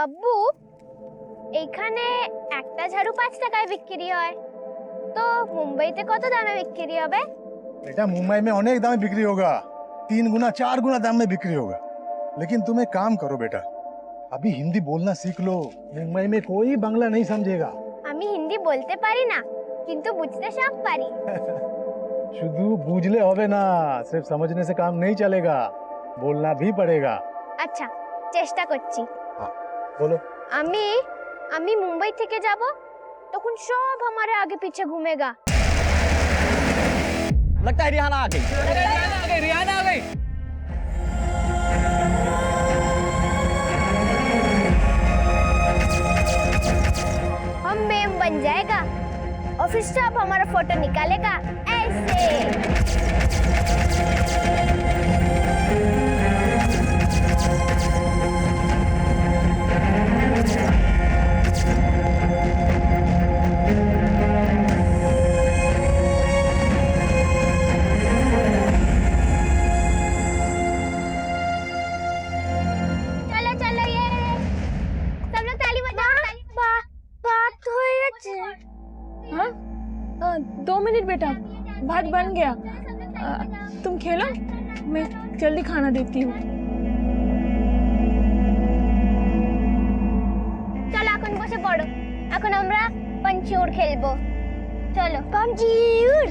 আব্বু, এখানে একটা ঝাড়ু 5 টাকায় বিক্রি হয়, তো মুম্বাইতে কত দামে বিক্রি হবে? बेटा मुंबई में अनेक दाम में बिक्री होगा, 3 गुना 4 गुना दाम में बिक्री होगा। लेकिन तुम एक काम करो बेटा, अभी हिंदी बोलना सीख लो। मुंबई में कोई बांग्ला नहीं समझेगा। আমি হিন্দি বলতে পারি না, কিন্তু বুঝতে সব পারি। शुद्ध बूझले होवे ना, सिर्फ समझने से काम नहीं चलेगा, बोलना भी पड़ेगा। আচ্ছা, চেষ্টা করছি। हाँ, बोलो। আমি আমি মুম্বাই থেকে যাব, তখন সব हमारे आगे पीछे घूमेगा। लगता है रिहाना आ गई। रिहाना आ गई। हम मेम बन जाएगा और फिर सब हमारा फोटो निकालेगा ऐसे। चलो चलो, ये सब लोग ताली बजाओ। बात हो गई। हाँ 2 मिनट बेटा, भात बन गया। तुम खेलो, मैं जल्दी खाना देती हूँ। চলো এখন বসে পড়ো, এখন আমরা পাঞ্চিউর খেলবো। চলো পাঞ্চিউর।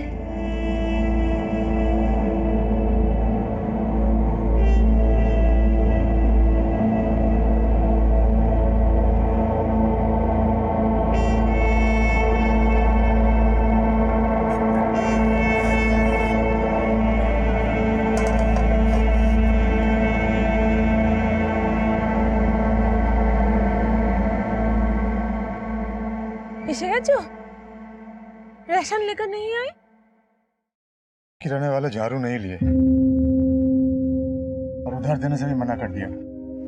এসে গেছো? রেশন लेकर नहीं आई? किराने वाले झाड़ू नहीं लिए और उधार देने से भी मना कर दिया।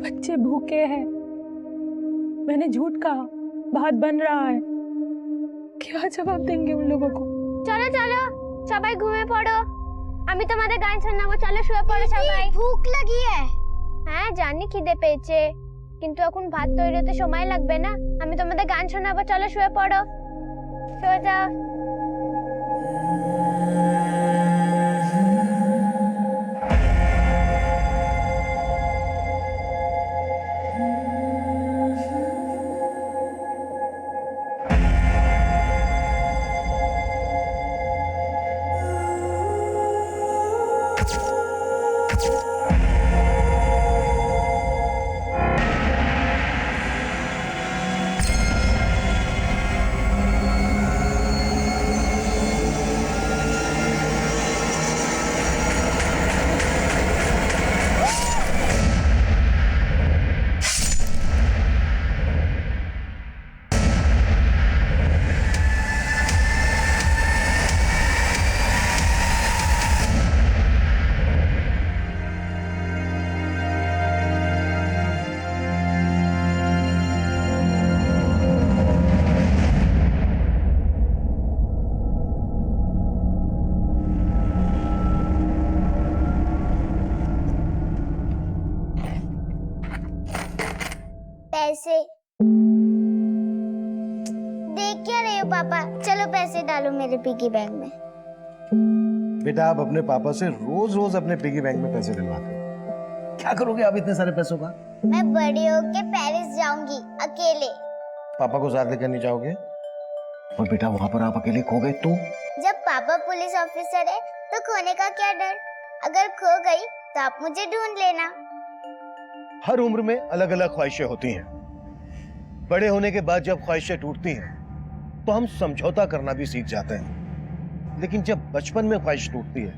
बच्चे भूखे हैं। मैंने झूठ कहा, भात बन रहा है। क्या जवाब देंगे उन लोगों को? চলো চলো, সবাই ঘুমিয়ে পড়ো, আমি তোমাদের গান শোনাবো। চলো শুয়ে পড়ো সবাই। ভুক লাগিয়ে? হ্যাঁ জানি খিদে পেয়েছে, কিন্তু এখন ভাত তৈরি হতে সময় লাগবে না। আমি তোমাদের গান শোনাবো, চলো শুয়ে পড়ো, শুয়ে যাও। पैसे देख क्या रहे हो पापा? चलो पैसे डालो मेरे पिगी बैंक में। बेटा आप अपने पापा से रोज रोज अपने पिगी बैंक में पैसे डलवाते हो, क्या करोगे आप इतने सारे पैसों का? मैं बड़ी होके पेरिस जाऊंगी अकेले। पापा को साथ लेकर नहीं जाओगे? और बेटा वहाँ पर आप अकेले खो गए तो? जब पापा पुलिस ऑफिसर है तो खोने का क्या डर? अगर खो गई तो आप मुझे ढूंढ लेना। हर उम्र में अलग अलग ख्वाहिशें होती हैं। बड़े होने के बाद जब ख्वाहिशें टूटती हैं तो हम समझौता करना भी सीख जाते हैं, लेकिन जब बचपन में ख्वाहिश टूटती है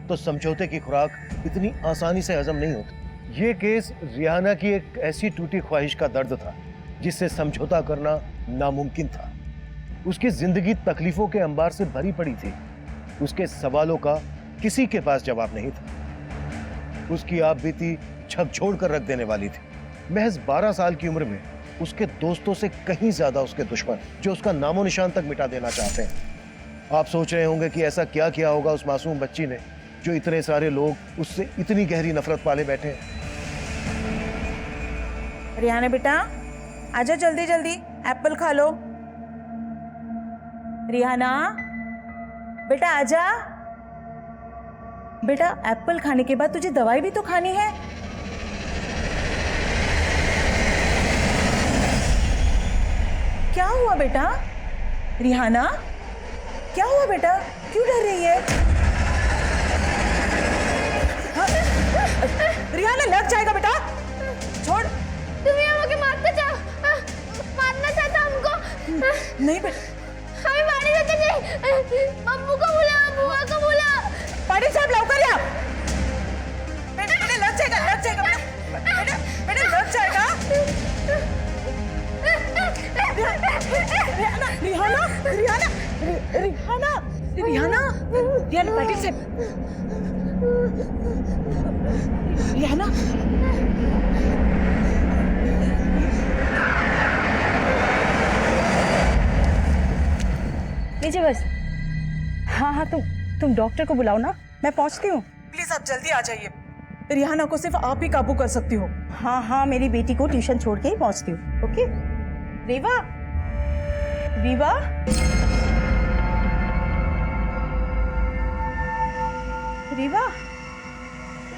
तो समझौते की खुराक इतनी आसानी से हजम नहीं होती। ये केस रिहाना की एक ऐसी टूटी ख्वाहिश का दर्द था जिससे समझौता करना नामुमकिन था। उसकी जिंदगी तकलीफों के अंबार से भरी पड़ी थी। उसके सवालों का किसी के पास जवाब नहीं था। उसकी आप बीती झकझोर कर रख देने वाली थी। महज 12 साल की उम्र में उसके दोस्तों से कहीं ज्यादा उसके दुश्मन, जो उसका नामो निशान तक मिटा देना चाहते हैं। आप सोच रहे होंगे कि ऐसा क्या किया होगा उस मासूम बच्ची ने जो इतने सारे लोग उससे इतनी गहरी नफरत पाले बैठे हैं। रिहाना बेटा आजा जल्दी जल्दी, एप्पल खा लो। रिहाना बेटा आजा। बेटा एप्पल खाने के बाद तुझे दवाई भी तो खानी है। क्या हुआ बेटा? रिहाना क्या हुआ बेटा, क्यों डर रही है? हाँ? रिहाना लग जाएगा बेटा, छोड़। तुम यहाँ आके मारना चाहता हमको? नहीं बेटा, हमें मारने देते नहीं। अब्बू को बुला, बुआ को बुला। पाटिल साहब लौकर या। बेटा लग जाएगा बेटा, बेटा लग जाएगा। रिहाना रिहाना रिहाना रिहाना रिहाना रिहाना पाटिल साहब, रिहाना लीजिए बस। हाँ हाँ तुम डॉक्टर को बुलाओ ना, मैं पहुंचती हूँ। प्लीज आप जल्दी आ जाइए, रिहाना को सिर्फ आप ही काबू कर सकती हो। हाँ हाँ मेरी बेटी को ट्यूशन छोड़ के ही पहुंचती हूँ। ओके रीवा, रीवा रीवा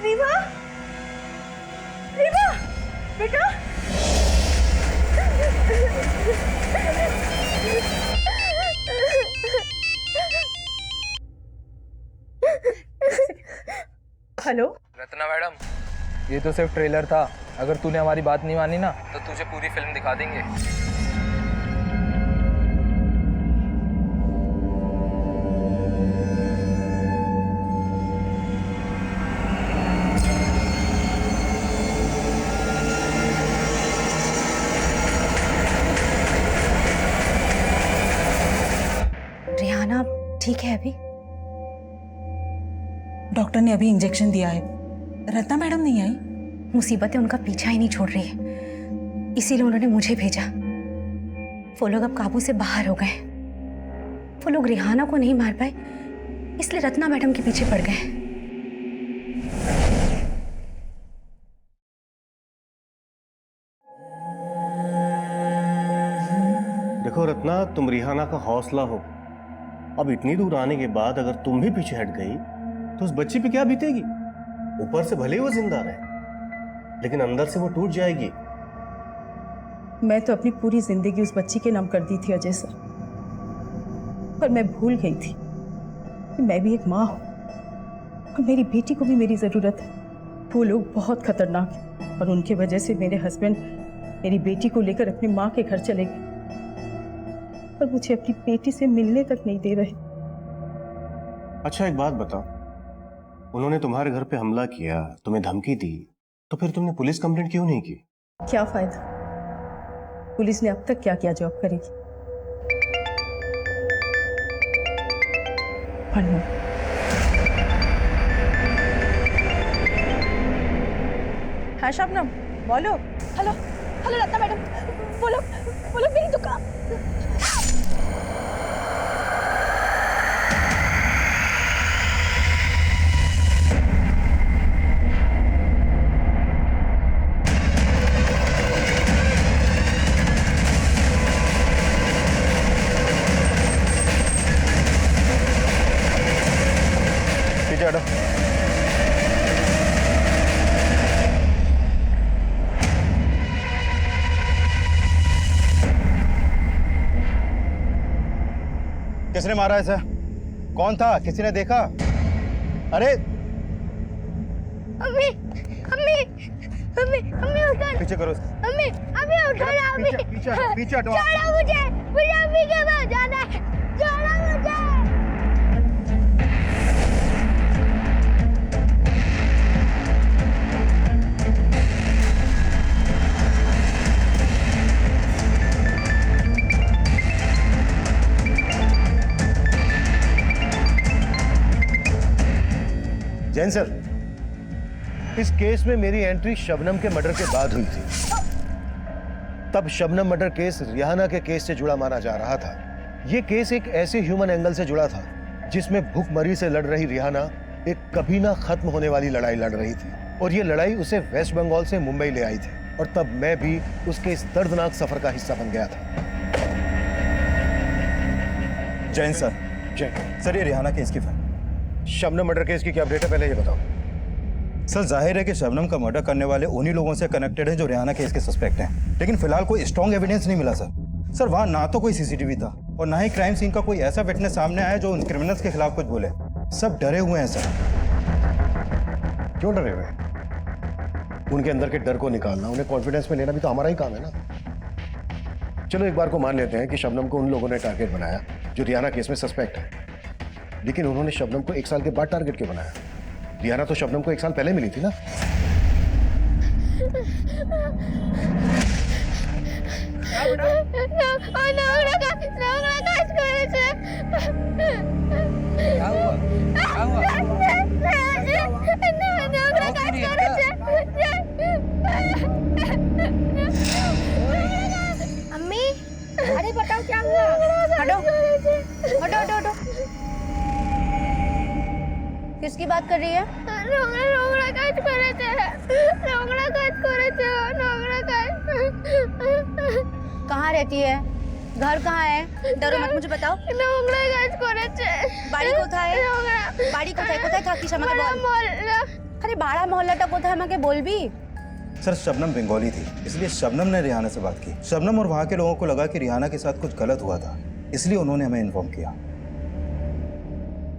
रीवा रीवा बेटा। हेलो रत्ना मैडम, ये तो सिर्फ ट्रेलर था। अगर तूने हमारी बात नहीं मानी ना तो तुझे पूरी फिल्म दिखा देंगे। रिहाना ठीक है अभी? डॉक्टर ने अभी इंजेक्शन दिया है। रत्ना मैडम नहीं आई? मुसीबतें उनका पीछा ही नहीं छोड़ रही है, इसीलिए उन्होंने मुझे भेजा। वो लोग अब काबू से बाहर हो गए। वो लोग रिहाना को नहीं मार पाए, इसलिए रत्ना मैडम के पीछे पड़ गए। देखो रत्ना, तुम रिहाना का हौसला हो। अब इतनी दूर आने के बाद अगर तुम भी पीछे हट गई तो उस बच्ची पे क्या बीतेगी? ऊपर से भले ही वो जिंदा रहे, लेकिन अंदर से वो टूट जाएगी। मैं तो अपनी पूरी जिंदगी उस बच्ची के नाम कर दी थी अजय सर, पर मैं भूल गई थी कि मैं भी एक माँ हूँ और मेरी बेटी को भी मेरी ज़रूरत है। वो लोग बहुत खतरनाक हैं और उनके वजह से मेरे हस्बैंड मेरी बेटी को लेकर अपनी माँ के घर चले गए, पर मुझे अपनी बेटी से मिलने तक नहीं दे रहे। अच्छा एक बात बताओ, उन्होंने तुम्हारे घर पे हमला किया, तुम्हें धमकी दी, तो फिर तुमने पुलिस कंप्लेंट क्यों नहीं की? क्या फायदा, पुलिस ने अब तक क्या क्या जॉब करेगी। हाँ शबनम बोलो। हेलो हेलो रत्ना मैडम, वो लोग मेरी दुकान। पीछे हटो। किसने मारा इसे? कौन था? किसी ने देखा? अरे अम्मी अम्मी अम्मी अम्मी उठो। पीछे करो। अम्मी अम्मी उठो ना अम्मी। पीछे हटो। छोड़ो मुझे अम्मी के पास जाना है। छोड़ो मुझे। जैन सर, इस केस में मेरी एंट्री शबनम के मर्डर के बाद हुई थी। तब शबनम मर्डर केस रिहाना के केस से जुड़ा माना जा रहा था। यह केस एक ऐसे ह्यूमन एंगल से जुड़ा था जिसमें भूखमरी से लड़ रही रिहाना एक कभी ना खत्म होने वाली लड़ाई लड़ रही थी, और यह लड़ाई उसे वेस्ट बंगाल से मुंबई ले आई थी। और तब मैं भी उसके इस दर्दनाक सफर का हिस्सा बन गया था। जैन सर, जय सर ये रिहाना केस की फाइल। शबनम मर्डर केस की क्या अपडेट है, पहले ये बताओ। सर जाहिर है कि शबनम का मर्डर करने वाले उन्हीं लोगों से कनेक्टेड है जो रिहाना केस के सस्पेक्ट हैं, लेकिन फिलहाल कोई स्ट्रॉन्ग एविडेंस नहीं मिला सर वहाँ ना तो कोई सीसीटीवी था और ना ही क्राइम सीन का कोई ऐसा विटनेस सामने आया जो उन क्रिमिनल्स के खिलाफ कुछ बोले। सब डरे हुए हैं सर। क्यों डरे हुए हैं? उनके अंदर के डर को निकालना, उन्हें कॉन्फिडेंस में लेना भी तो हमारा ही काम है ना। चलो एक बार को मान लेते हैं कि शबनम को उन लोगों ने टारगेट बनाया जो रिहाना केस में सस्पेक्ट है, लेकिन उन्होंने शबनम को 1 साल के बाद टारगेट क्यों बनाया? रिहाना तो शबनम को 1 साल पहले मिली थी ना। अम्मी, अरे बताओ क्या हुआ? हटो हटो हटो हटो। किसकी बात कर रही है? रोंगड़ा काज करे थे, रोंगड़ा काज करे थे, रोंगड़ा काज। कहाँ रहती है? घर कहाँ है? डरो मत, मुझे बताओ। रोंगड़ा काज करे थे। বাড়ি কোথায়? বাড়ি কোথায়? কোথায় থাকিস আমাকে বল। মোহল্লা। আরে বাড়া মহল্লাটা কোথায় আমাকে বলবি? सर शबनम बंगाली थी, इसलिए शबनम ने रिहाना से बात की। शबनम और वहाँ के लोगों को लगा कि रिहाना के साथ कुछ गलत हुआ था, इसलिए उन्होंने हमें इन्फॉर्म किया।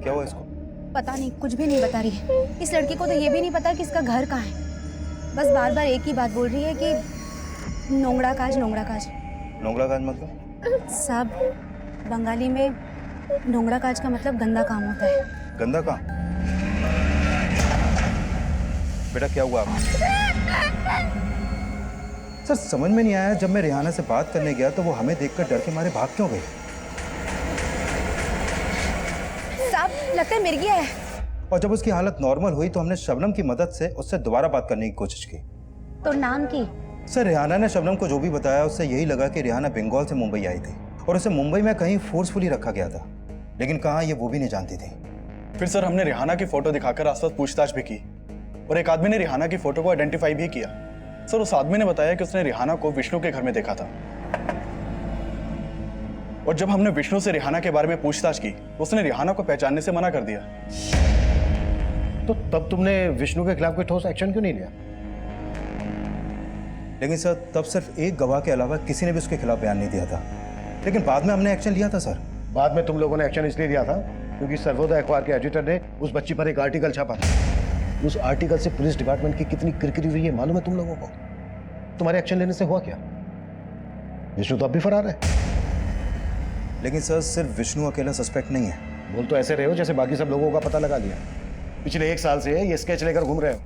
क्या हुआ इसको? पता नहीं, कुछ भी नहीं बता रही है। इस लड़की को तो ये भी नहीं पता कि इसका घर कहाँ है। बस बार बार एक ही बात बोल रही है कि नोंगड़ा काज नोंगड़ा काज। नोंगड़ा काज मतलब? सब बंगाली में नोंगड़ा काज का मतलब गंदा काम होता है। गंदा काम? बेटा क्या हुआ आपको? सर समझ में नहीं आया, जब मैं रिहाना से बात करने गया तो वो हमें देखकर डर के मारे भाग क्यों गई? साहब लगता है मिर्गिया है। और जब उसकी हालत नॉर्मल हुई तो हमने शबनम की मदद से उससे दोबारा बात करने की कोशिश की। तो नाम की? सर रिहाना ने शबनम को जो भी बताया उससे यही लगा कि रिहाना बंगाल से मुंबई आई थी और उसे मुंबई में कहीं फोर्सफुली रखा गया था, लेकिन कहाँ ये वो भी नहीं जानती थी। फिर सर हमने रिहाना की फोटो दिखाकर आसपास पूछताछ भी की और एक आदमी ने रिहाना की फोटो को आइडेंटिफाई भी किया। सर उस आदमी ने बताया कि उसने रिहाना को विष्णु के घर में देखा था और जब हमने विष्णु से रिहाना के बारे में पूछताछ की उसने रिहाना को पहचानने से मना कर दिया। तो तब तुमने विष्णु के खिलाफ कोई ठोस एक्शन क्यों नहीं लिया? लेकिन सर तब सिर्फ एक गवाह के अलावा किसी ने भी उसके खिलाफ बयान नहीं दिया था, लेकिन बाद में हमने एक्शन लिया था सर। बाद में तुम लोगों ने एक्शन इसलिए लिया था क्योंकि सर्वोदय अखबार के एडिटर ने उस बच्ची पर एक आर्टिकल छापा था। उस आर्टिकल से पुलिस डिपार्टमेंट की कितनी किरकिरी हुई है मालूम है तुम लोगों को? तुम्हारे एक्शन लेने से हुआ क्या? विष्णु तो अब भी फरार है। लेकिन सर सिर्फ विष्णु अकेला सस्पेक्ट नहीं है। बोल तो ऐसे रहे हो जैसे बाकी सब लोगों का पता लगा लिया। पिछले 1 साल से ये स्केच लेकर घूम रहे हो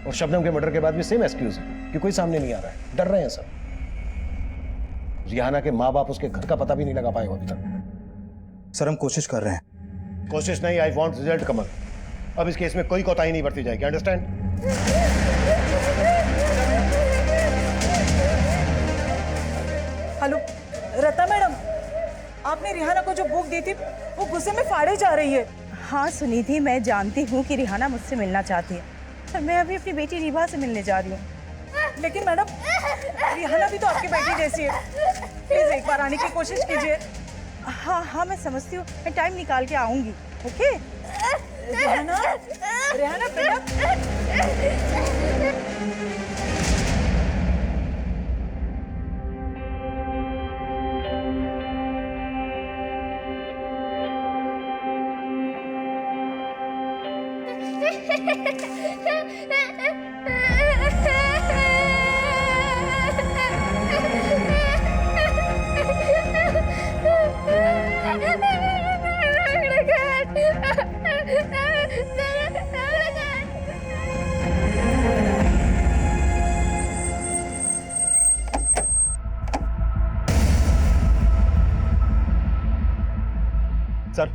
और शबनम के मर्डर के बाद भी सेम एक्सक्यूज है कि कोई सामने नहीं आ रहा है, डर रहे हैं सब। रिहाना के माँ बाप उसके घर का पता भी नहीं लगा पाए अभी तक। सर हम कोशिश कर रहे हैं। कोशिश नहीं, आई वांट रिजल्ट कमल। अब इस केस में कोई कोताही नहीं बरती जाएगी, अंडरस्टैंड? हेलो रत्ना मैडम, आपने रिहाना को जो बुक दी थी वो गुस्से में फाड़े जा रही है। हाँ सुनिधि, मैं जानती हूँ कि रिहाना मुझसे मिलना चाहती है, पर मैं अभी अपनी बेटी रिवा से मिलने जा रही हूँ। लेकिन मैडम रिहाना भी तो आपकी बेटी जैसी है, प्लीज एक बार आने की कोशिश कीजिए। हाँ हाँ मैं समझती हूँ, मैं टाइम निकाल के आऊँगी। ओके रिहाना, रिहाना बेटा। सर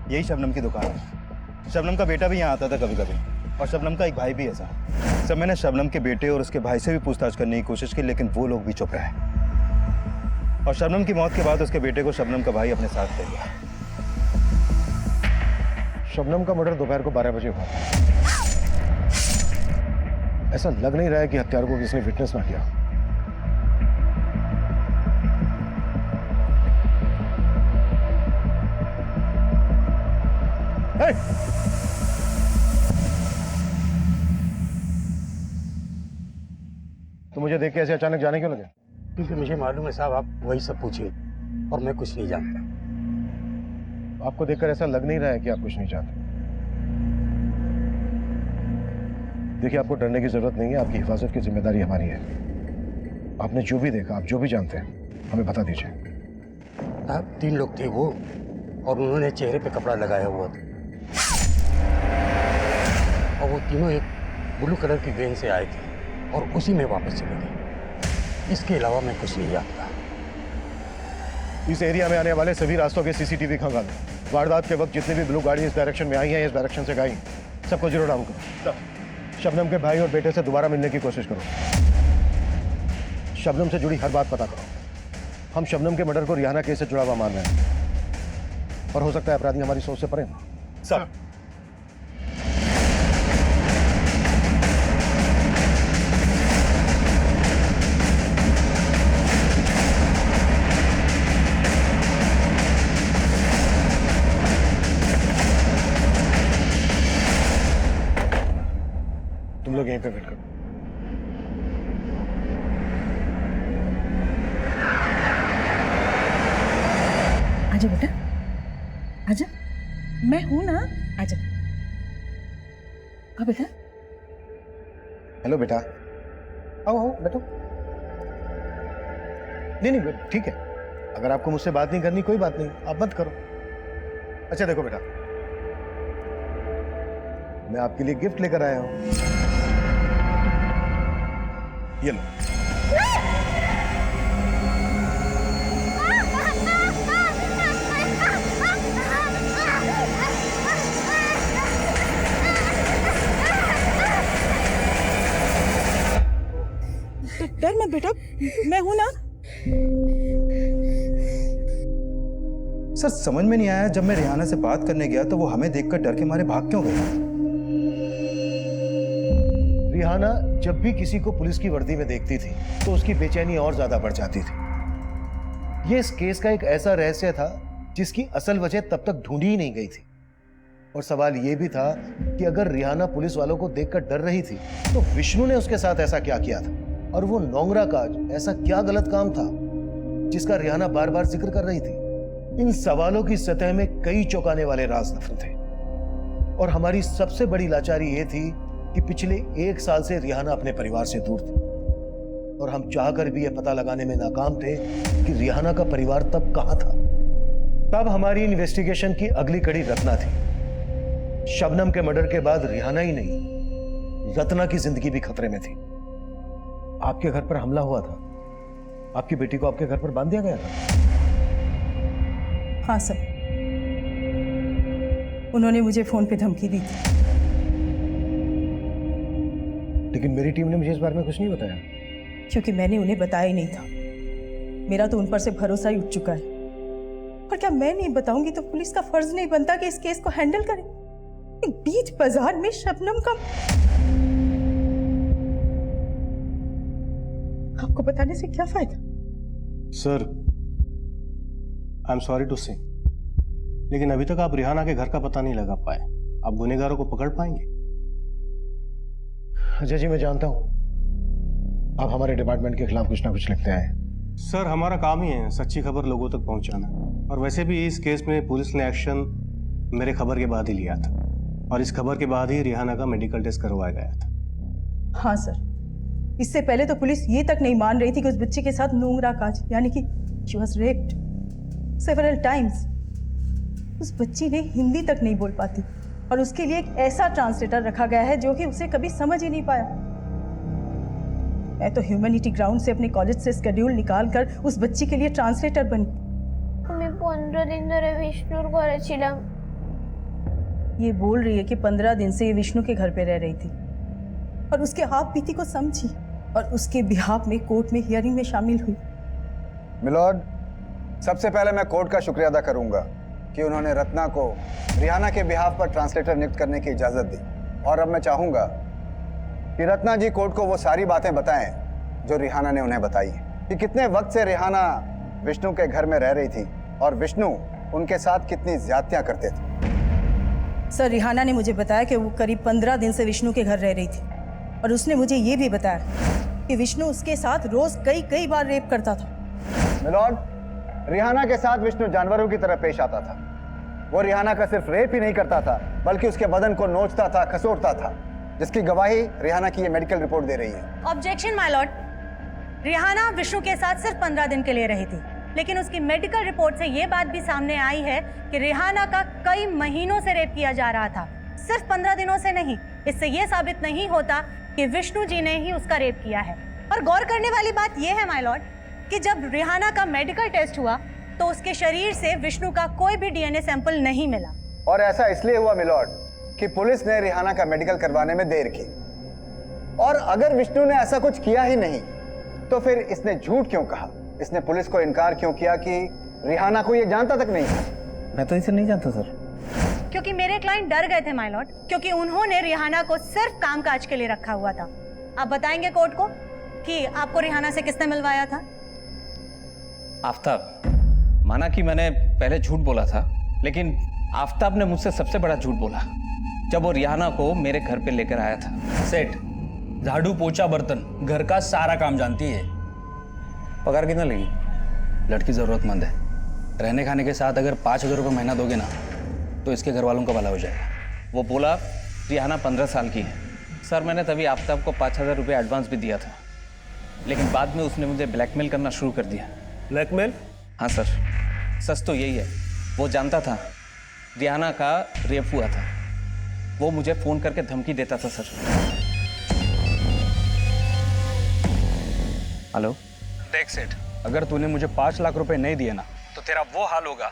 यही शबनम की दुकान है। शबनम का बेटा भी यहाँ आता था कभी कभी और शबनम का एक भाई भी है सर। सर मैंने शबनम के बेटे और उसके भाई से भी पूछताछ करने की कोशिश की, लेकिन वो लोग भी चुप रहे और शबनम की मौत के बाद उसके बेटे को शबनम का भाई अपने साथ ले गया। शबनम का मर्डर दोपहर को 12 बजे हुआ। ऐसा लग नहीं रहा है कि हत्यारों को किसने विटनेस ना किया। Hey! तो मुझे देख के ऐसे अचानक जाने क्यों लगे? क्योंकि मुझे मालूम है साहब, आप वही सब पूछिए और मैं कुछ नहीं जानता। आपको देखकर ऐसा लग नहीं रहा है कि आप कुछ नहीं जानते। देखिए, आपको डरने की जरूरत नहीं है, आपकी हिफाजत की जिम्मेदारी हमारी है। आपने जो भी देखा, आप जो भी जानते हैं, हमें बता दीजिए। साहब 3 लोग थे वो, और उन्होंने चेहरे पे कपड़ा लगाया हुआ था, और वो तीनों एक ब्लू कलर की वैन से आए थे और उसी में वापस चले गए। इसके अलावा मैं कुछ नहीं जानता। इस एरिया में आने वाले सभी रास्तों के सीसीटीवी खंगालो। वारदात के वक्त जितनी भी ब्लू गाड़ी इस डायरेक्शन में आई है, इस डायरेक्शन से गई, सबको जीरो डाउन करो। शबनम के भाई और बेटे से दोबारा मिलने की कोशिश करो। शबनम से जुड़ी हर बात पता करो। हम शबनम के मर्डर को रिहाना केस से जुड़ा हुआ मान रहे हैं, और हो सकता है अपराधी हमारी सोच से परे हो। सर, तुम लोग यहीं पे वेट करो। आजा बेटा, आजा, मैं हूं ना, आजा। बेटा, हेलो बेटा, आओ आओ बैठो। नहीं, ठीक है, अगर आपको मुझसे बात नहीं करनी, कोई बात नहीं, आप मत करो। अच्छा देखो बेटा, मैं आपके लिए गिफ्ट लेकर आया हूं। ये लो। डर मत बेटा, मैं हूं ना। सर समझ में नहीं आया, जब मैं रिहाना से बात करने गया तो वो हमें देखकर डर के मारे भाग क्यों गई? रिहाना जब भी किसी को पुलिस की वर्दी में देखती थी तो उसकी बेचैनी और ज्यादा बढ़ जाती थी। ये इस केस का एक ऐसा रहस्य था जिसकी असल वजह तब तक ढूंढी ही नहीं गई थी। और सवाल यह भी था कि अगर रिहाना पुलिस वालों को देखकर डर रही थी तो विष्णु ने उसके साथ ऐसा क्या किया था, और वो नोंगरा काज ऐसा क्या गलत काम था जिसका रिहाना बार बार जिक्र कर रही थी। इन सवालों की सतह में कई चौंकाने वाले राज दफन थे, और हमारी सबसे बड़ी लाचारी यह थी कि पिछले 1 साल से रिहाना अपने परिवार से दूर थी, और हम चाहकर भी यह पता लगाने में नाकाम थे कि रिहाना का परिवार तब कहां था। तब हमारी इन्वेस्टिगेशन की अगली कड़ी रत्ना थी। शबनम के मर्डर के बाद रिहाना ही नहीं, रत्ना की जिंदगी भी खतरे में थी। आपके घर पर हमला हुआ था, आपकी बेटी को आपके घर पर बांध दिया गया था। हाँ सर, उन्होंने मुझे फोन पे धमकी दी थी। लेकिन मेरी टीम ने मुझे इस बारे में कुछ नहीं बताया। क्योंकि मैंने उन्हें बताया ही नहीं था। मेरा तो उन पर से भरोसा ही उठ चुका है। और क्या मैं नहीं बताऊंगी तो पुलिस का फर्ज नहीं बनता कि इस केस को हैंडल करे? बीच बाजार में शबनम का, आपको बताने से क्या फायदा? Sir, I am sorry to say, लेकिन अभी तक आप रिहाना के घर का पता नहीं लगा पाए। आप गुनहगारों को पकड़ पाएंगे? अजय जी, मैं जानता हूं आप हमारे डिपार्टमेंट के खिलाफ कुछ ना कुछ लिखते आए। सर, हमारा काम ही है सच्ची खबर लोगों तक पहुंचाना, और वैसे भी इस केस में पुलिस ने एक्शन मेरे खबर के बाद ही लिया था, और इस खबर के बाद ही रिहाना का मेडिकल टेस्ट करवाया गया था। हाँ सर, इससे पहले तो पुलिस ये तक नहीं मान रही थी कि उस बच्चे के साथ नोंगरा काज, यानी कि she was raped several times. उस बच्ची ने हिंदी तक नहीं बोल पाती, और उसके लिए एक ऐसा ट्रांसलेटर रखा गया है जो कि उसे कभी समझ ही नहीं पाया। मैं तो ह्यूमैनिटी ग्राउंड से अपने कॉलेज से स्केड्यूल निकाल कर उस बच्ची के लिए ट्रांसलेटर बनी। मैं 15 दिन धरे विष्णुर घरे छिलाम। ये बोल रही है कि 15 दिन से ये विष्णु के घर पे रह रही थी और उसके हाथ बीती को समझी और उसके बिहाफ में कोर्ट में हियरिंग में शामिल हुई। मिलॉर्ड, सबसे पहले मैं कोर्ट का शुक्रिया अदा करूंगा कि उन्होंने रत्ना को रिहाना के बिहाफ पर ट्रांसलेटर नियुक्त करने की इजाजत दी, और अब मैं चाहूंगा कि रत्ना जी कोर्ट को वो सारी बातें बताएं जो रिहाना ने उन्हें बताई, कि कितने वक्त से रिहाना विष्णु के घर में रह रही थी और विष्णु उनके साथ कितनी ज्यादतियां करते थे। सर, रिहाना ने मुझे बताया कि वो करीब 15 दिन से विष्णु के घर रह रही थी और उसने मुझे ये भी बताया कि विष्णु उसके साथ रोज कई बार रेप करता था। मिलॉर्ड, रिहाना के साथ विष्णु जानवरों की तरह पेश आता था। वो रिहाना का सिर्फ रेप ही नहीं करता था, बल्कि उसके बदन को नोचता था, खसोटता था, जिसकी गवाही रिहाना की ये मेडिकल रिपोर्ट दे रही है। Objection my lord, Rihana Vishnu के साथ सिर्फ 15 दिन के लिए रही थी, लेकिन उसकी मेडिकल रिपोर्ट से ये बात भी सामने आई है कि रिहाना का कई महीनों से रेप किया जा रहा था, सिर्फ 15 दिनों से नहीं। इससे ये साबित नहीं होता कि विष्णु जी ने ही उसका रेप किया है। और गौर करने वाली बात यह है माय लॉर्ड कि जब रिहाना का मेडिकल टेस्ट हुआ तो उसके शरीर से विष्णु का कोई भी डीएनए सैंपल नहीं मिला। और ऐसा इसलिए हुआ मिलॉर्ड कि पुलिस ने रिहाना का मेडिकल करवाने में देर की। और अगर विष्णु ने ऐसा कुछ किया ही नहीं तो फिर इसने झूठ क्यों कहा? इसने पुलिस को इनकार क्यों किया कि रिहाना को ये जानता तक नहीं था? मैं तो इसे नहीं जानता सर। क्योंकि मेरे क्लाइंट डर गए थे माय लॉर्ड, क्योंकि उन्होंने रिहाना को सिर्फ कामकाज के लिए रखा हुआ था। आप बताएंगे कोर्ट को कि आपको रिहाना से किसने मिलवाया था? आफ्ताब। माना कि मैंने पहले झूठ बोला था, लेकिन आफ्ताब ने मुझसे सबसे बड़ा झूठ बोला जब वो रिहाना को मेरे घर पे लेकर आया था। सेठ, झाड़ू पोछा बर्तन घर का सारा काम जानती है। पगार कितना लेगी? लड़की जरूरतमंद है, रहने खाने के साथ अगर 5,000 रुपये महीना दोगे ना तो इसके घर वालों का भला हो जाएगा। वो बोला रिहाना 15 साल की है। सर, मैंने तभी आफ्ताब को 5,000 रुपये एडवांस भी दिया था, लेकिन बाद में उसने मुझे ब्लैकमेल करना शुरू कर दिया। ब्लैकमेल? हाँ सर, सच तो यही है। वो जानता था रिहाना का रेप हुआ था, वो मुझे फ़ोन करके धमकी देता था सर। हेलो, देख सेठ, अगर तूने मुझे 5 लाख रुपए नहीं दिए ना तो तेरा वो हाल होगा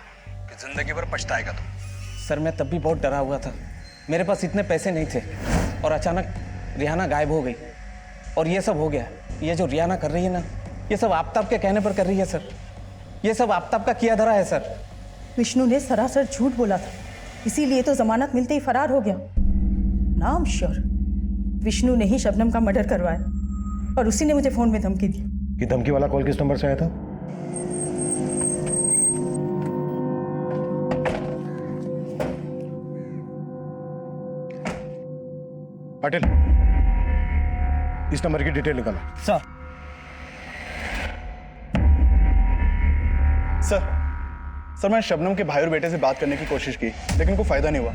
कि जिंदगी भर पछताएगा तू। सर, मैं तब भी बहुत डरा हुआ था, मेरे पास इतने पैसे नहीं थे और अचानक रिहाना गायब हो गई और ये सब हो गया। ये जो रिहाना कर रही है ना, ये सब आफ्ताब के कहने पर कर रही है सर। ये सब आफ्ताब का किया धरा है सर। विष्णु ने सरासर झूठ बोला था, इसीलिए तो जमानत मिलते ही फरार हो गया। नाम श्योर विष्णु ने ही शबनम का मर्डर करवाया और उसी ने मुझे फोन में धमकी दी। कि धमकी वाला कॉल किस नंबर से आया था? पाटिल, इस नंबर की डिटेल निकालो। सर मैंने शबनम के भाई और बेटे से बात करने की कोशिश की, लेकिन कोई फायदा नहीं हुआ।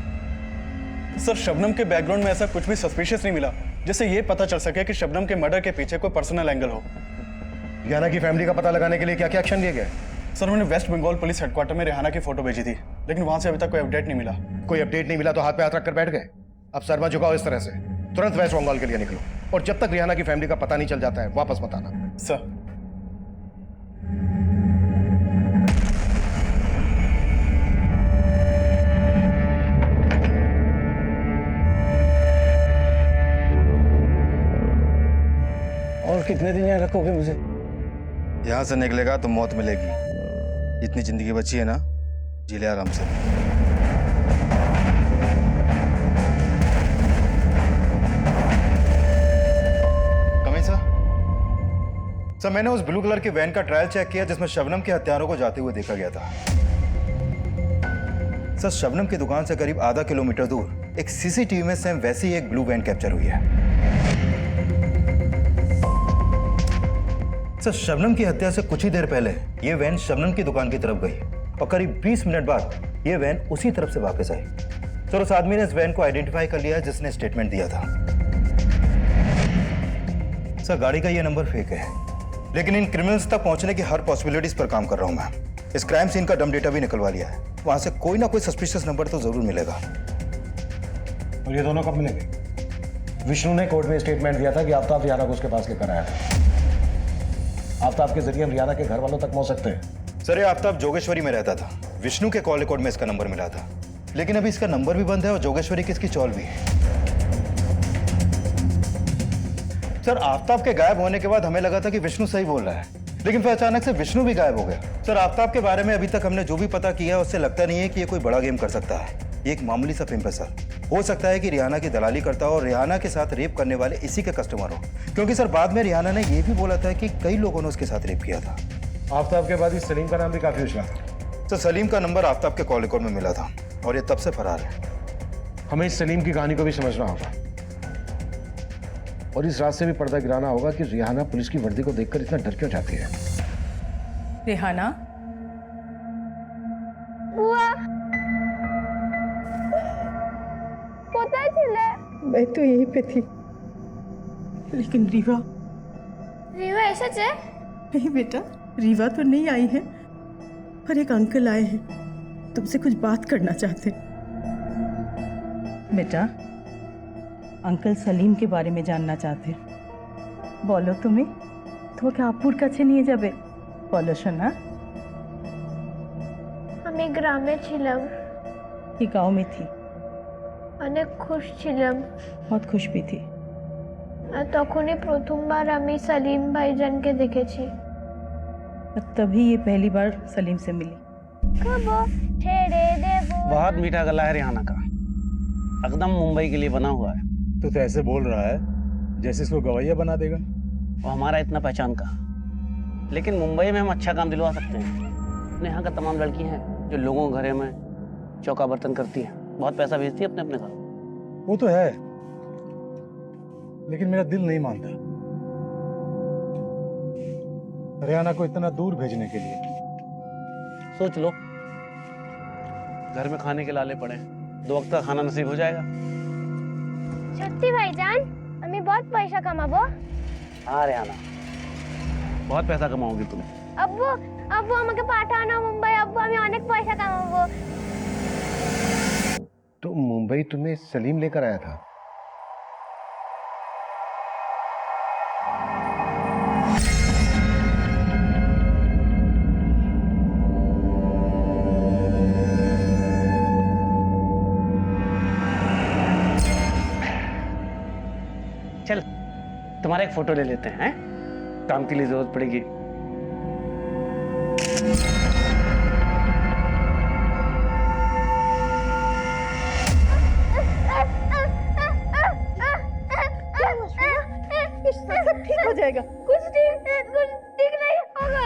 सर, शबनम के बैकग्राउंड में ऐसा कुछ भी सस्पिशियस नहीं मिला जिससे ये पता चल सके कि शबनम के मर्डर के पीछे कोई पर्सनल एंगल हो। रिहाना की फैमिली का पता लगाने के लिए क्या क्या एक्शन लिया गया? सर, मैंने वेस्ट बंगाल पुलिस हेडक्वार्टर में रिहाना की फोटो भेजी थी, लेकिन वहां से अभी तक कोई अपडेट नहीं मिला। कोई अपडेट नहीं मिला तो हाथ पे हाथ रखकर बैठ गए? अब सरमा झुकाओ इस तरह से, तुरंत वेस्ट बंगाल के लिए निकलो और जब तक रिहाना की फैमिली का पता नहीं चल जाता है वापस मत आना। सर। और कितने दिन यहाँ रखोगे मुझे? यहाँ से निकलेगा तो मौत मिलेगी। इतनी जिंदगी बची है ना, जी ले आराम से। कमिंग सर, मैंने उस ब्लू कलर की वैन का ट्रायल चेक किया जिसमें शबनम के हत्यारों को जाते हुए देखा गया था। सर, शबनम की दुकान से करीब आधा किलोमीटर दूर एक सीसीटीवी में सेम वैसी ही एक ब्लू वैन कैप्चर हुई है। सर, शबनम की हत्या से कुछ ही देर पहले ये वैन शबनम की दुकान की तरफ गई और करीब 20 मिनट बाद ये वैन उसी तरफ से वापस आई। सर, उस आदमी ने इस वैन को आइडेंटिफाई कर लिया जिसने स्टेटमेंट दिया था। सर, गाड़ी का ये नंबर फेक है, लेकिन इन क्रिमिनल्स तक पहुंचने की हर पॉसिबिलिटीज पर काम कर रहा हूं मैं। इस क्राइम सीन का डम डेटा भी निकलवा लिया है, वहां से कोई ना कोई सस्पिशियस नंबर तो जरूर मिलेगा। और ये दोनों कब मिलेंगे? विष्णु ने कोर्ट में स्टेटमेंट दिया था कि आफ्ताब रिहाना को उसके पास लेकर आया था। आफ्ताब के जरिए हम रिहाना के घर वालों तक पहुंच सकते हैं। सर, ये आफ्ताब जोगेश्वरी में रहता था। विष्णु के कॉल रिकॉर्ड में इसका नंबर मिला था, लेकिन अभी इसका नंबर भी बंद है और जोगेश्वरी की इसकी चौल भी है। सर, आफ्ताब के गायब होने के बाद हमें लगा था कि विष्णु सही बोल रहा है, लेकिन फिर अचानक से विष्णु भी गायब हो गया। सर, आफ्ताब के बारे में अभी तक हमने जो भी पता किया उससे लगता नहीं है कि ये कोई बड़ा गेम कर सकता है। ये एक मामूली सा पिंप है सर। हो सकता है कि रिहाना की दलाली करता हो और रिहाना के साथ रेप करने वाले इसी के कस्टमर हो, क्योंकि सर बाद में रिहाना ने यह भी बोला था कि कई लोगों ने उसके साथ रेप किया था। आफ्ताब के बाद इस सलीम का नाम भी काफी उछला था। सर सलीम का नंबर आफ्ताब के कॉल रिकॉर्ड में मिला था और ये तब से फरार है। हमें इस सलीम की कहानी को भी समझना होगा और इस रात से भी पर्दा गिराना होगा कि रिहाना पुलिस की वर्दी को देखकर इतना डर क्यों जाती है। रिहाना, बुआ कोথায় ছিলে? मैं तो यहीं पे थी, लेकिन रीवा রিভা এসেছে? नहीं बेटा, रीवा तो नहीं आई है, पर एक अंकल आए हैं, तुमसे कुछ बात करना चाहते हैं। बेटा, अंकल सलीम के बारे में जानना चाहते। बोलो तुम्हें তোমাকে আপুর কাছে নিয়ে যাবে, বলো শোনা। আমি গ্রামে ছিলাম, ये गांव में थी, অনেক খুশ ছিলাম। बहुत खुश भी थी। আর তখনই প্রথমবার আমি সালিম ভাইজানকে দেখেছি। और तभी ये पहली बार सलीम से मिली। খাবো ছেড়ে দেব। बहुत मीठा गला है रिहाना का, एकदम मुंबई के लिए बना हुआ है। तो ऐसे बोल रहा है जैसे इसको गवैया बना देगा। वो हमारा इतना पहचान का, लेकिन मुंबई में हम अच्छा काम दिलवा सकते हैं। अपने यहाँ का तमाम लड़की हैं जो लोगों के घरे में चौका बर्तन करती हैं, बहुत पैसा भेजती है अपने अपने घर। वो तो है, लेकिन मेरा दिल नहीं मानता रिहाना को इतना दूर भेजने के लिए। सोच लो, घर में खाने के लाले पड़े हैं, 2 वक्त का खाना नसीब हो जाएगा। সত্যি ভাইজান আমি বহুত পয়সা কামাবো। हाँ रिहाना, बहुत पैसा कमाओगी तुम। আব্বু আব্বু আমাকে পাঠাও না মুম্বাই, আব্বু আমি অনেক পয়সা কামাবো। तो मुंबई तुम्हें सलीम लेकर आया था? चल तुम्हारा एक फोटो ले लेते हैं, काम के लिए जरूरत पड़ेगी। सब ठीक हो जाएगा। कुछ ठीक नहीं होगा।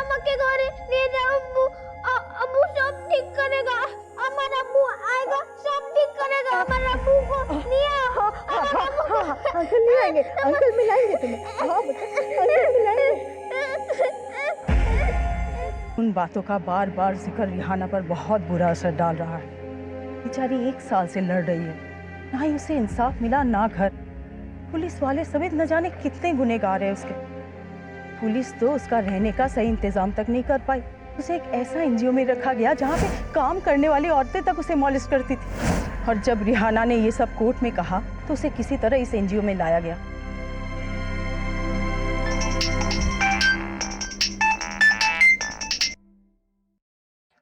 আমাকে ঘরে নিয়ে যাও আব্বू, अब्बू सब ठीक करेगा। हमारा अब्बू आएगा, सब ठीक करेगा। हमारा अब्बू को नहीं आओ। अंकल नहीं आएंगे, अंकल मिलाएंगे तुम्हें। हाँ बेटा, अंकल मिलाएंगे। उन बातों का बार बार जिक्र रिहाना पर बहुत बुरा असर डाल रहा है। बेचारी 1 साल से लड़ रही है, ना ही उसे इंसाफ मिला ना घर। पुलिस वाले समेत न जाने कितने गुनहगार है उसके। पुलिस तो उसका रहने का सही इंतजाम तक नहीं कर पाई। उसे एक ऐसा एनजीओ में रखा गया जहाँ पे काम करने वाली औरतें तक उसे मॉलेस्ट करती थी। और जब रिहाना ने ये सब कोर्ट में कहा तो उसे किसी तरह इस एनजीओ में लाया गया।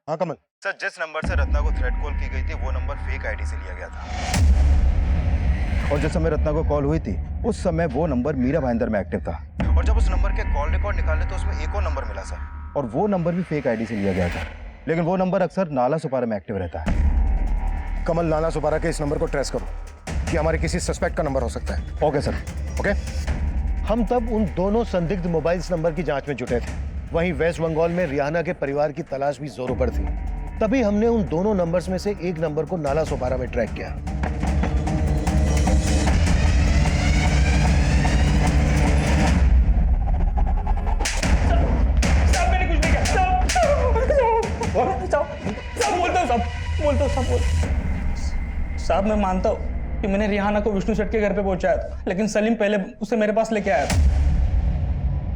हाँ कमल। सर जिस नंबर से रत्ना को थ्रेट कॉल की गई थी वो नंबर फेक आईडी से लिया गया था, और जिस समय रत्ना को कॉल हुई थी उस समय वो नंबर मीरा भाईंदर में एक्टिव था, और जब उस नंबर के कॉल रिकॉर्ड निकाले तो उसमें एक और नंबर मिला सर, और वो नंबर भी फेक आईडी से लिया गया था, लेकिन वो नंबर अक्सर नाला सुपारा में एक्टिव रहता है। कमल, नाला सुपारा के इस नंबर को ट्रेस करो कि हमारे किसी सस्पेक्ट का नंबर हो सकता है। Okay sir. ओके। हम तब उन दोनों संदिग्ध मोबाइल्स नंबर की जांच में जुटे थे। वहीं वेस्ट बंगाल में रिहाना के परिवार की तलाश भी जोरों पर थी। तभी हमने उन दोनों नंबर्स में से एक नंबर को नाला सुपारा में ट्रैक किया। साहब मैं मानता हूँ कि मैंने रिहाना को विष्णु शेट्टी के घर पे पहुंचाया था, लेकिन सलीम पहले उसे मेरे पास लेके आया था,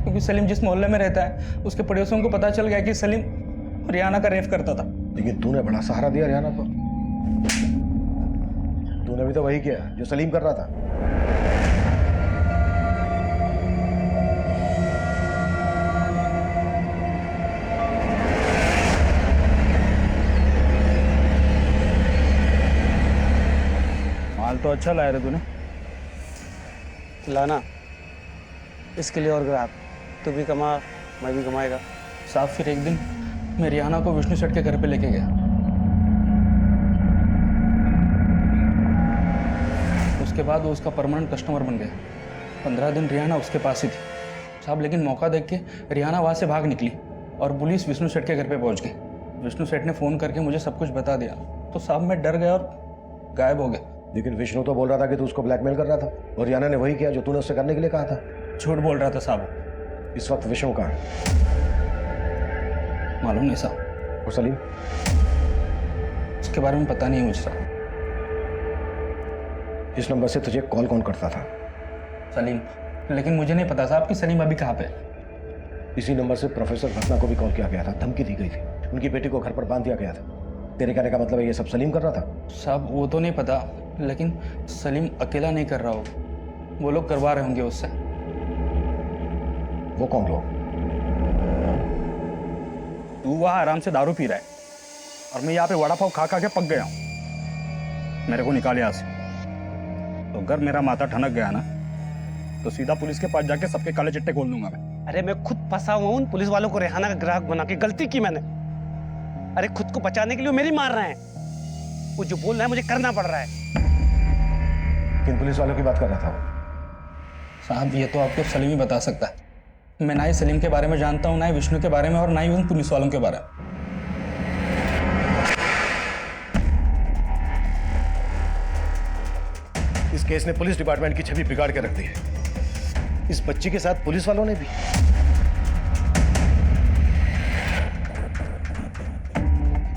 क्योंकि सलीम जिस मोहल्ले में रहता है उसके पड़ोसियों को पता चल गया कि सलीम रिहाना का रेप करता था। लेकिन तूने बड़ा सहारा दिया रिहाना को। तूने भी तो वही किया जो सलीम कर रहा था। माल तो अच्छा लाया रे तूने। लाना, इसके लिए और ग्राहक, तू भी कमा मैं भी कमाएगा। साहब फिर एक दिन मैं रिहाना को विष्णु शेट्टी के घर पे लेके गया। उसके बाद वो उसका परमानेंट कस्टमर बन गया। 15 दिन रिहाना उसके पास ही थी साहब, लेकिन मौका देख के रिहाना वहाँ से भाग निकली और पुलिस विष्णु सेठ के घर पे पहुँच गई। विष्णु सेठ ने फ़ोन करके मुझे सब कुछ बता दिया, तो साहब मैं डर गया और गायब हो गया। लेकिन विष्णु तो बोल रहा था कि तू उसको ब्लैकमेल कर रहा था और रिहाना ने वही किया जो तूने उससे करने के लिए कहा था। झूठ बोल रहा था साहब। इस वक्त विष्णु कहाँ है? मालूम नहीं साहब। और सलीम? उसके बारे में पता नहीं मुझे साहब। इस नंबर से तुझे कॉल कौन करता था? सलीम, लेकिन मुझे नहीं पता साहब कि सलीम अभी कहाँ पे। इसी नंबर से प्रोफेसर रत्ना को भी कॉल किया गया था, धमकी दी गई थी, उनकी बेटी को घर पर बांध दिया गया था। तेरे कहने का मतलब है ये सब सलीम कर रहा था? साहब वो तो नहीं पता, लेकिन सलीम अकेला नहीं कर रहा होगा, वो लोग करवा रहे होंगे उससे। वो कौन लोग? तू वहाँ आराम से दारू पी रहा है और मैं यहाँ पे वड़ा पाव खा खा के पक गया हूँ। मेरे को निकाल यहाँ से, तो अगर मेरा माथा ठनक गया ना तो सीधा पुलिस के पास जाके सबके काले चिट्टे खोल दूंगा मैं। अरे मैं खुद फंसा हुआ हूँ उन पुलिस वालों को रिहाना का ग्राहक बना के। गलती की मैंने। अरे खुद को बचाने के लिए मेरी मार रहे हैं। वो जो बोल रहा है मुझे करना पड़ रहा है। किन पुलिस वालों की बात कर रहा था वो? साहब ये तो आपको सलीम ही बता सकता है। मैं ना ही सलीम के बारे में जानता हूँ, ना ही विष्णु के बारे में, और ना ही उन पुलिस वालों के बारे में। इस केस ने पुलिस डिपार्टमेंट की छवि बिगाड़ के रख दी है। इस बच्ची के साथ पुलिस वालों ने भी।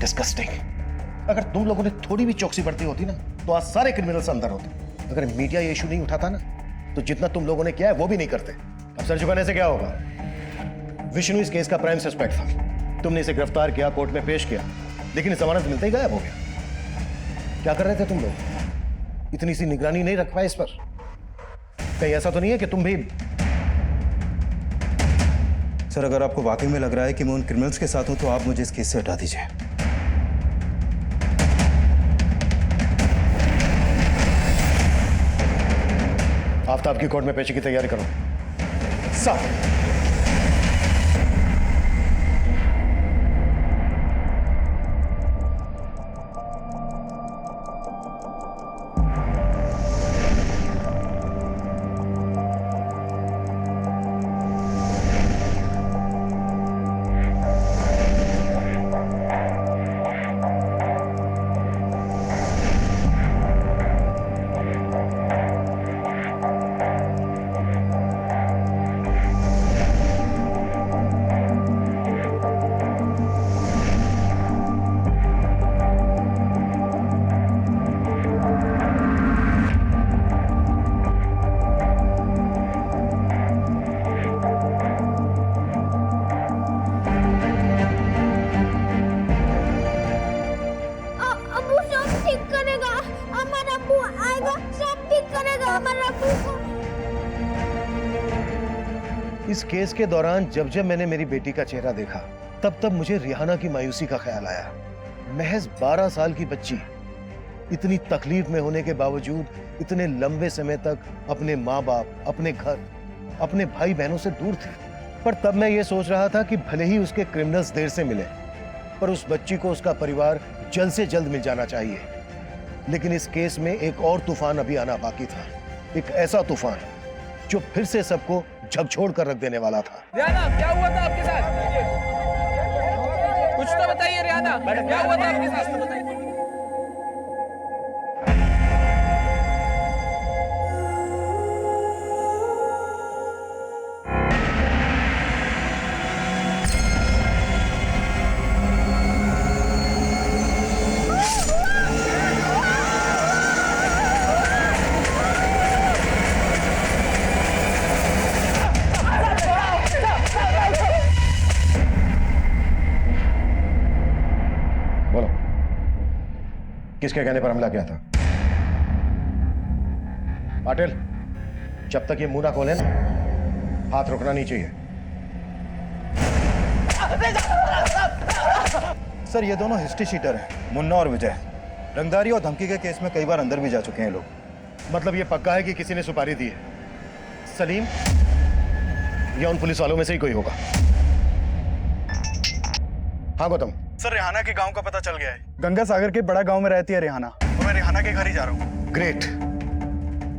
डिस्गस्टिंग। अगर तुम लोगों ने थोड़ी भी चौकसी बरती होती ना तो आज सारे क्रिमिनल्स अंदर होते। अगर मीडिया ये इशू नहीं उठाता ना तो जितना तुम लोगों ने किया है वो भी नहीं करते। अब सर झुकाने से क्या होगा? विष्णु इस केस का प्राइम सस्पेक्ट था। तुमने इसे गिरफ्तार किया, कोर्ट में पेश किया, लेकिन जमानत मिलते ही गायब हो गया। क्या कर रहे थे तुम लोग? इतनी सी निगरानी नहीं रख पाए इस पर? कहीं ऐसा तो नहीं है कि तुम भी? सर अगर आपको वाकई में लग रहा है कि मैं उन क्रिमिनल्स के साथ हूं तो आप मुझे इस केस से हटा दीजिए। आफ्ताब की कोर्ट में पेशी की तैयारी करो। सर इस केस के दौरान जब जब मैंने मेरी बेटी का चेहरा देखा तब तब मुझे रिहाना की मायूसी का ख्याल आया। महज 12 साल की बच्ची इतनी तकलीफ में होने के बावजूद इतने लंबे समय तक अपने माँ बाप, अपने घर, अपने भाई बहनों से दूर थी। पर तब मैं ये सोच रहा था कि भले ही उसके क्रिमिनल्स देर से मिले, पर उस बच्ची को उसका परिवार जल्द से जल्द मिल जाना चाहिए। लेकिन इस केस में एक और तूफान अभी आना बाकी था, एक ऐसा तूफान जो फिर से सबको झकझोर कर रख देने वाला था। रिहाना, क्या हुआ था आपके साथ? कुछ तो बताइए रिहाना, क्या हुआ था आपके साथ? किसके कहने पर हमला किया था? पाटिल, जब तक ये मुंह ना खोले ना, हाथ रुकना नहीं चाहिए। सर ये दोनों हिस्ट्री शीटर हैं, मुन्ना और विजय। रंगदारी और धमकी के केस में कई बार अंदर भी जा चुके हैं लोग। मतलब ये पक्का है कि किसी ने सुपारी दी है? सलीम या उन पुलिस वालों में से ही कोई होगा? हाँ गौतम। सर रिहाना के गांव का पता चल गया है। गंगा सागर के बड़ा गांव में रहती है रिहाना, और मैं रिहाना के घर ही जा रहा हूँ। ग्रेट।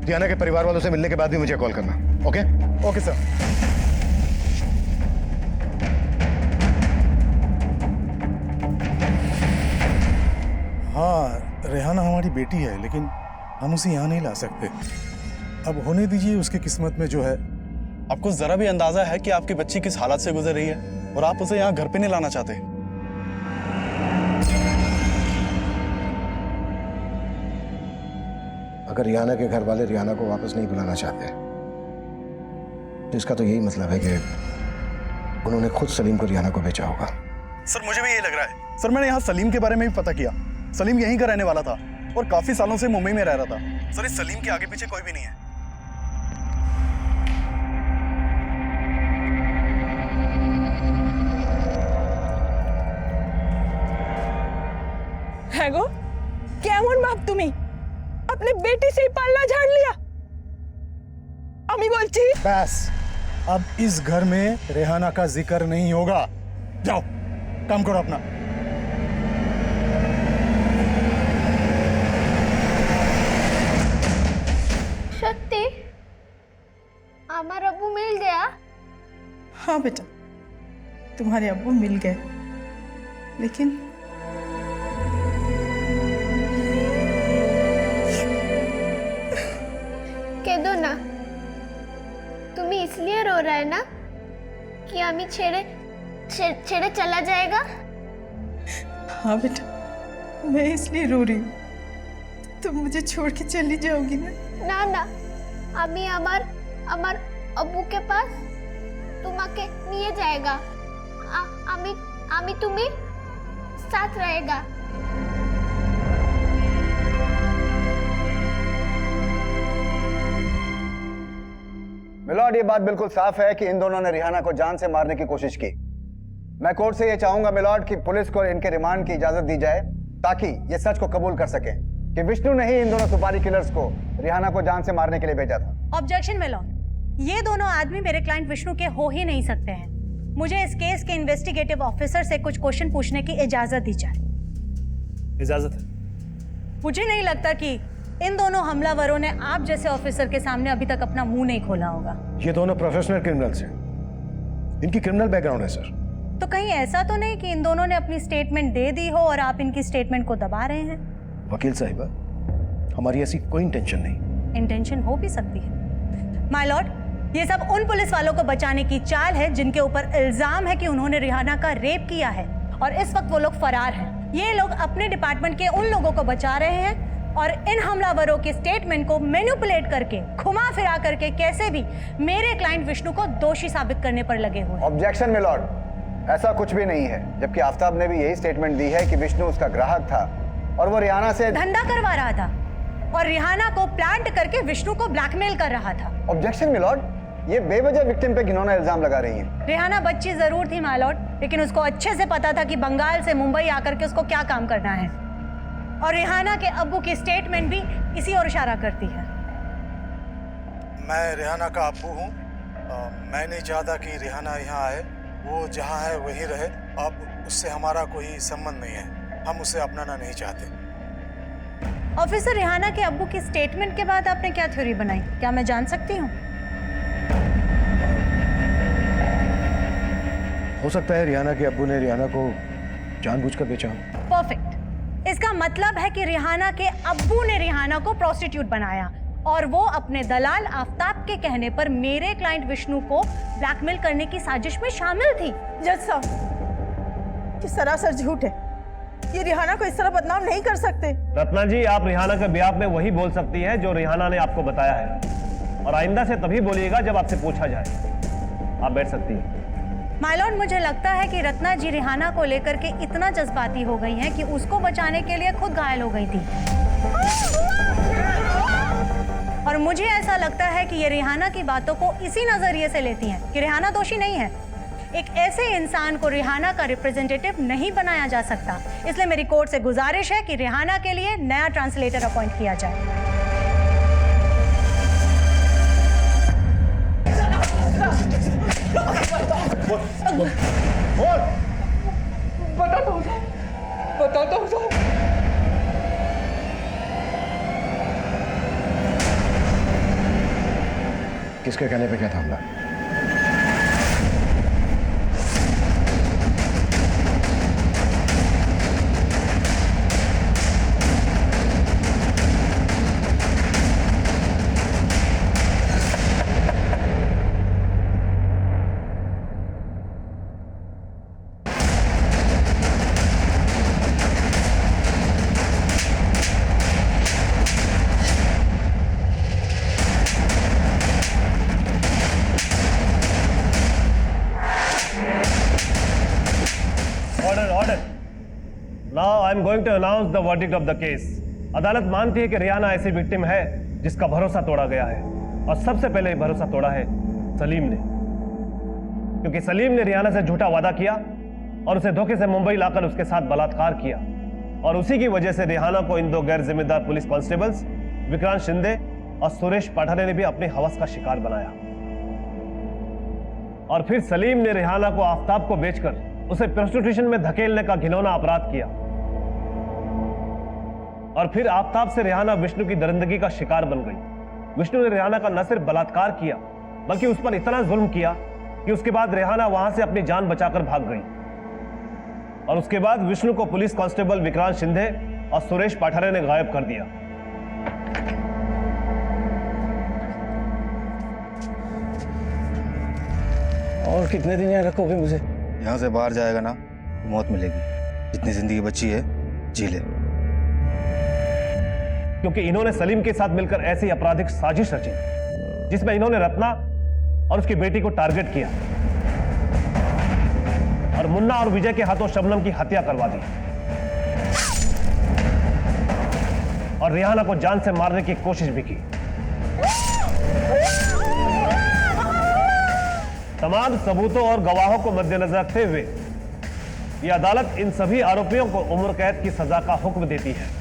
रियाना के परिवार वालों से मिलने के बाद भी मुझे कॉल करना। ओके? Okay sir. हाँ, रेहाना हमारी बेटी है, लेकिन हम उसे यहाँ नहीं ला सकते। अब होने दीजिए उसकी किस्मत में जो है। आपको जरा भी अंदाजा है कि आपकी बच्ची किस हालत से गुजर रही है और आप उसे यहाँ घर पे नहीं लाना चाहते? अगर रियाना के घर वाले रियाना को वापस नहीं बुलाना चाहते तो इसका तो यही मतलब है कि उन्होंने खुद सलीम को रियाना को बेचा होगा। सर मुझे भी यही लग रहा है। सर मैंने यहाँ सलीम के बारे में भी पता किया। सलीम यहीं का रहने वाला था और काफी सालों से मुंबई में रह रहा था। सर इस सलीम के आगे पीछे कोई भी नहीं है। হ্যাঁ গো, কেমন বাপ তুমি? अपने बेटी से ही पालना झाड़ लिया। अम्मी बोलती बस, अब इस घर में रेहाना का जिक्र नहीं होगा। जाओ, काम करो अपना। সত্যি আমার আব্বু মিল গয়া? हाँ बेटा, तुम्हारे अब्बू मिल गए, लेकिन কেঁদো না। তুমি इसलिए रो रहा है ना कि আমি ছেড়ে चला जाएगा? हाँ बेटा, मैं इसलिए रो रही हूँ। तुम मुझे छोड़ के चली जाओगी ना? না না, আমি আমার আব্বুকে পাস তোমাকে নিয়ে जाएगा। আমি তুমি साथ रहेगा। मिलॉर्ड, ये बात बिल्कुल साफ है कि इन दोनों ने रिहाना को जान से मारने की कोशिश की। मैं कोर्ट से ये चाहूंगा मिलॉर्ड कि पुलिस को इनके रिमांड की इजाजत दी जाए ताकि ये सच को कबूल कर सके कि विष्णु ने ही इन दोनों सुपारी किलर्स को रिहाना को जान से मारने के लिए भेजा था। ऑब्जेक्शन मिलॉर्ड, ये दोनों आदमी मेरे क्लाइंट विष्णु के हो ही नहीं सकते हैं। मुझे इस केस के इन्वेस्टिगेटिव ऑफिसर से कुछ क्वेश्चन पूछने की इजाजत दी जाए। इजाजत है। मुझे नहीं लगता कि इन दोनों हमलावरों ने आप जैसे ऑफिसर के सामने अभी तक अपना मुंह नहीं खोला होगा। ये दोनों प्रोफेशनल क्रिमिनल्स हैं। इनकी क्रिमिनल बैकग्राउंड है सर। तो कहीं ऐसा तो नहीं कि इन दोनों ने अपनी स्टेटमेंट दे दी हो और आप इनकी स्टेटमेंट को दबा रहे हैं? वकील साहिबा, हमारी ऐसी कोई इंटेंशन नहीं। इंटेंशन हो भी सकती है माय लॉर्ड। ये सब उन पुलिस वालों को बचाने की चाल है जिनके ऊपर इल्जाम है कि उन्होंने रिहाना का रेप किया है और इस वक्त वो लोग फरार हैं। ये लोग अपने डिपार्टमेंट के उन लोगों को बचा रहे हैं और इन हमलावरों के स्टेटमेंट को मैनिपुलेट करके, घुमा फिरा करके कैसे भी मेरे क्लाइंट विष्णु को दोषी साबित करने पर लगे हुए। ऑब्जेक्शन मिलॉर्ड, ऐसा कुछ भी नहीं है। जबकि आफ्ताब ने भी यही स्टेटमेंट दी है कि विष्णु उसका ग्राहक था और वो रिहाना से धंधा करवा रहा था और रिहाना को प्लांट करके विष्णु को ब्लैकमेल कर रहा था। ऑब्जेक्शन मिलॉर्ड, ये बेवजह विक्टिम पे घिनौना इल्जाम लगा रही है। रिहाना बच्ची जरूर थी माय लॉर्ड, लेकिन उसको अच्छे से पता था कि बंगाल से मुंबई आकर के उसको क्या काम करना है और रिहाना के अब्बू की स्टेटमेंट भी इसी ओर इशारा करती है। मैं रिहाना का अब्बू हूँ। मैं नहीं चाहता कि रिहाना यहाँ आए। वो जहाँ है वहीं रहे। अब उससे हमारा कोई संबंध नहीं है। हम उसे अपनाना नहीं चाहते। ऑफिसर, रिहाना के अब्बू की स्टेटमेंट के बाद आपने क्या थ्योरी बनाई, क्या मैं जान सकती हूँ? हो सकता है रिहाना के अब्बू ने रिहाना को जानबूझकर बेचा। परफेक्ट। इसका मतलब है कि रिहाना के अब्बू ने रिहाना को प्रोस्टिट्यूट बनाया और वो अपने दलाल आफ्ताब के कहने पर मेरे क्लाइंट विष्णु को ब्लैकमेल करने की साजिश में शामिल थी। जज साहब, ये सरासर झूठ है। ये रिहाना को इस तरह बदनाम नहीं कर सकते। रत्ना जी, आप रिहाना के बिहाफ में वही बोल सकती हैं जो रिहाना ने आपको बताया है और आइंदा से तभी बोलिएगा जब आपसे पूछा जाए। आप बैठ सकती हैं। माय लॉर्ड, मुझे लगता है कि रत्ना जी रिहाना को लेकर के इतना जज्बाती हो गई हैं कि उसको बचाने के लिए खुद घायल हो गई थी और मुझे ऐसा लगता है कि ये रिहाना की बातों को इसी नजरिए से लेती हैं कि रिहाना दोषी नहीं है। एक ऐसे इंसान को रिहाना का रिप्रेजेंटेटिव नहीं बनाया जा सकता। इसलिए मेरी कोर्ट से गुजारिश है कि रिहाना के लिए नया ट्रांसलेटर अपॉइंट किया जाए। बताता हूँ। किसके कहने पे क्या था हमला? Order order. Now I am going to announce the verdict of the case. अदालत मानती है कि रियाना ऐसी विक्टिम है जिसका भरोसा तोड़ा गया है, और सबसे पहले भरोसा तोड़ा है सलीम ने, क्योंकि सलीम ने रियाना से झूठा वादा किया और उसे धोखे से मुंबई लाकर उसके साथ बलात्कार किया, और उसी की वजह से रिहाना को इन दो गैर जिम्मेदार पुलिस कांस्टेबल्स विक्रांत शिंदे और सुरेश पाठारे ने भी अपने हवस का शिकार बनाया। और फिर सलीम ने रिहाना को आफताब को बेचकर उसे प्रोस्टिट्यूशन में धकेलने का घिनौना अपराध किया, और फिर आफताब से रिहाना विष्णु की दरिंदगी का शिकार बन गई। विष्णु ने रिहाना का न सिर्फ बलात्कार किया बल्कि उस पर इतना जुल्म किया कि उसके बाद रिहाना वहां से अपनी जान बचाकर भाग गई, और उसके बाद विष्णु को पुलिस कांस्टेबल विक्रांत शिंदे और सुरेश पाठारे ने गायब कर दिया। और कितने दिन यहाँ रखोगे मुझे? यहाँ से बाहर जाएगा ना तो मौत मिलेगी। जितनी जिंदगी बची है जी ले। क्योंकि इन्होंने सलीम के साथ मिलकर ऐसी आपराधिक साजिश रची जिसमें इन्होंने रत्ना और उसकी बेटी को टारगेट किया और मुन्ना और विजय के हाथों शबनम की हत्या करवा दी, और रिहाना को जान से मारने की कोशिश भी की। तमाम सबूतों और गवाहों को मद्देनजर रखते हुए यह अदालत इन सभी आरोपियों को उम्र कैद की सजा का हुक्म देती है।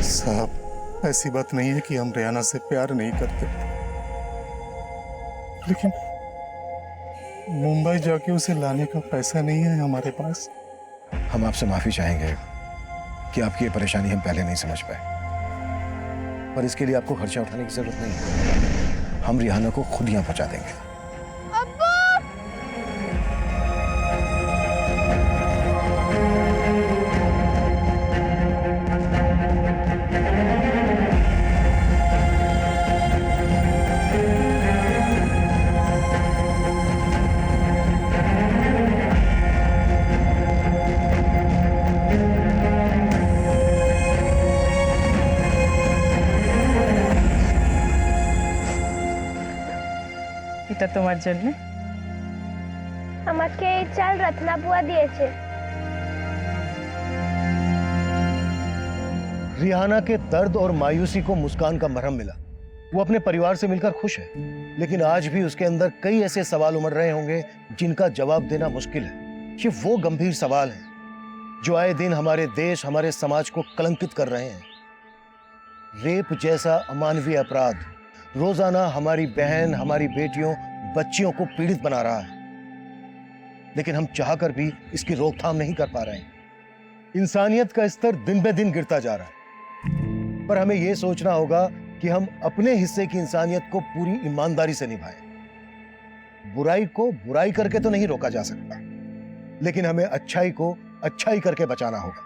साहब, ऐसी बात नहीं है कि हम रियाना से प्यार नहीं करते, लेकिन मुंबई जाके उसे लाने का पैसा नहीं है हमारे पास। हम आपसे माफी चाहेंगे कि आपकी ये परेशानी हम पहले नहीं समझ पाए, पर इसके लिए आपको खर्चा उठाने की जरूरत नहीं है। हम रिहाना को खुद यहाँ पहुंचा देंगे। এটা তোমার জন্য। আমাকে এই চাল রত্না বুয়া দিয়েছে। रिहाना के दर्द और मायूसी को मुस्कान का मरहम मिला। वो अपने परिवार से मिलकर खुश है, लेकिन आज भी उसके अंदर कई ऐसे सवाल उमड़ रहे होंगे जिनका जवाब देना मुश्किल है। ये वो गंभीर सवाल हैं जो आए दिन हमारे देश, हमारे समाज को कलंकित कर रहे हैं। रेप जैसा अमानवीय अपराध रोजाना हमारी बहन, हमारी बेटियों, बच्चियों को पीड़ित बना रहा है, लेकिन हम चाहकर भी इसकी रोकथाम नहीं कर पा रहे हैं। इंसानियत का स्तर दिन ब दिन गिरता जा रहा है, पर हमें यह सोचना होगा कि हम अपने हिस्से की इंसानियत को पूरी ईमानदारी से निभाएं। बुराई को बुराई करके तो नहीं रोका जा सकता, लेकिन हमें अच्छाई को अच्छाई करके बचाना होगा।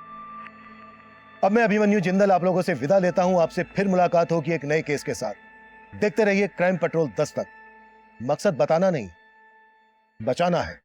अब मैं अभिमन्यु जिंदल आप लोगों से विदा लेता हूं। आपसे फिर मुलाकात होगी एक नए केस के साथ। देखते रहिए क्राइम पेट्रोल 10 तक। मकसद बताना नहीं, बचाना है।